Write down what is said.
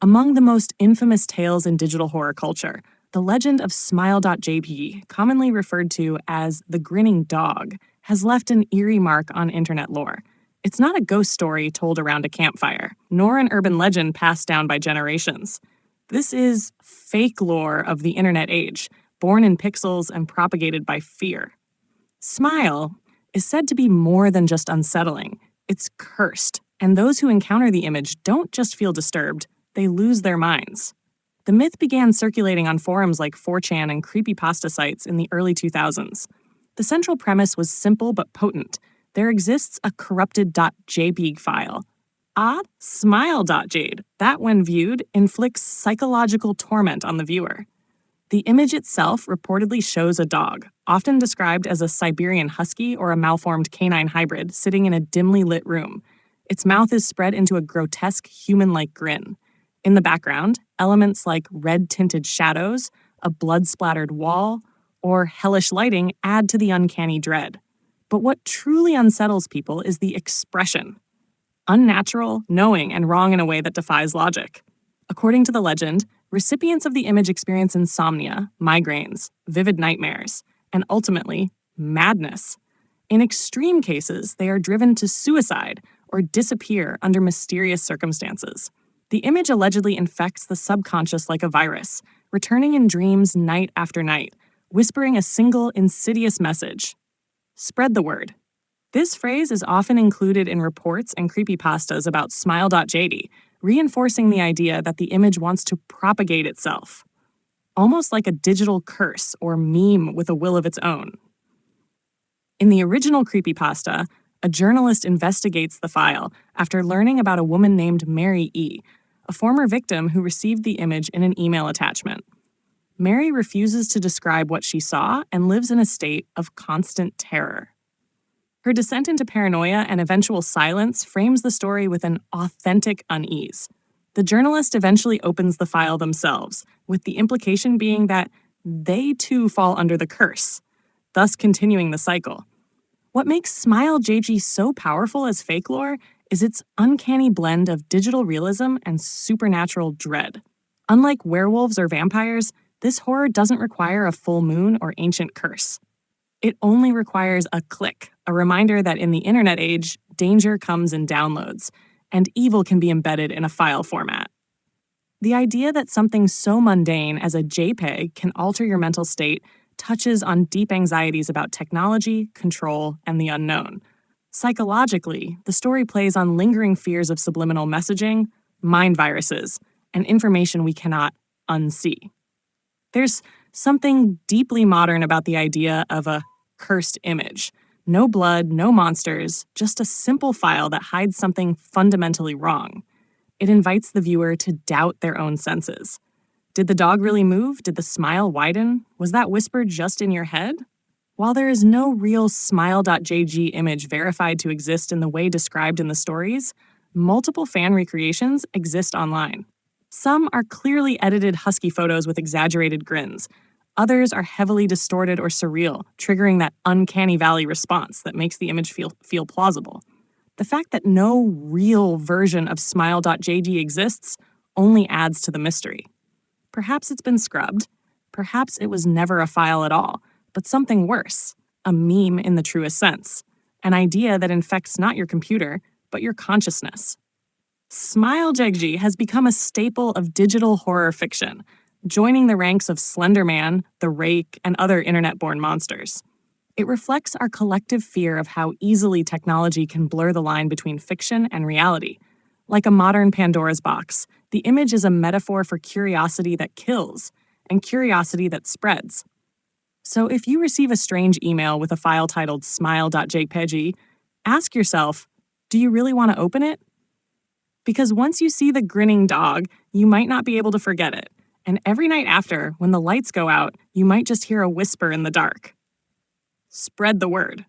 Among the most infamous tales in digital horror culture, the legend of Smile.jpg, commonly referred to as the Grinning Dog, has left an eerie mark on internet lore. It's not a ghost story told around a campfire, nor an urban legend passed down by generations. This is Fakelore of the internet age, born in pixels and propagated by fear. Smile is said to be more than just unsettling. It's cursed, and those who encounter the image don't just feel disturbed, they lose their minds. The myth began circulating on forums like 4chan and Creepypasta sites in the early 2000s. The central premise was simple but potent. There exists a corrupted .jpg file. Smile.jade, that when viewed, inflicts psychological torment on the viewer. The image itself reportedly shows a dog, often described as a Siberian husky or a malformed canine hybrid, sitting in a dimly lit room. Its mouth is spread into a grotesque human-like grin. In the background, elements like red-tinted shadows, a blood-splattered wall, or hellish lighting add to the uncanny dread. But what truly unsettles people is the expression. Unnatural, knowing, and wrong in a way that defies logic. According to the legend, recipients of the image experience insomnia, migraines, vivid nightmares, and ultimately, madness. In extreme cases, they are driven to suicide or disappear under mysterious circumstances. The image allegedly infects the subconscious like a virus, returning in dreams night after night, whispering a single insidious message. Spread the word. This phrase is often included in reports and creepypastas about Smile.jpg, reinforcing the idea that the image wants to propagate itself. Almost like a digital curse or meme with a will of its own. In the original creepypasta, a journalist investigates the file after learning about a woman named Mary E., a former victim who received the image in an email attachment. Mary refuses to describe what she saw and lives in a state of constant terror. Her descent into paranoia and eventual silence frames the story with an authentic unease. The journalist eventually opens the file themselves, with the implication being that they too fall under the curse, thus continuing the cycle. What makes Smile.jpg so powerful as Fakelore is its uncanny blend of digital realism and supernatural dread. Unlike werewolves or vampires, this horror doesn't require a full moon or ancient curse. It only requires a click, a reminder that in the internet age, danger comes in downloads, and evil can be embedded in a file format. The idea that something so mundane as a JPEG can alter your mental state touches on deep anxieties about technology, control, and the unknown. Psychologically, the story plays on lingering fears of subliminal messaging, mind viruses, and information we cannot unsee. There's something deeply modern about the idea of a cursed image. No blood, no monsters, just a simple file that hides something fundamentally wrong. It invites the viewer to doubt their own senses. Did the dog really move? Did the smile widen? Was that whisper just in your head? While there is no real Smile.jpg image verified to exist in the way described in the stories, multiple fan recreations exist online. Some are clearly edited husky photos with exaggerated grins. Others are heavily distorted or surreal, triggering that uncanny valley response that makes the image feel plausible. The fact that no real version of Smile.jpg exists only adds to the mystery. Perhaps it's been scrubbed. Perhaps it was never a file at all, but something worse, a meme in the truest sense, an idea that infects not your computer, but your consciousness. Smile.jpg has become a staple of digital horror fiction, joining the ranks of Slender Man, The Rake, and other internet-born monsters. It reflects our collective fear of how easily technology can blur the line between fiction and reality. Like a modern Pandora's box, the image is a metaphor for curiosity that kills, and curiosity that spreads. So if you receive a strange email with a file titled Smile.jpg, ask yourself, do you really want to open it? Because once you see the grinning dog, you might not be able to forget it. And every night after, when the lights go out, you might just hear a whisper in the dark. Spread the word.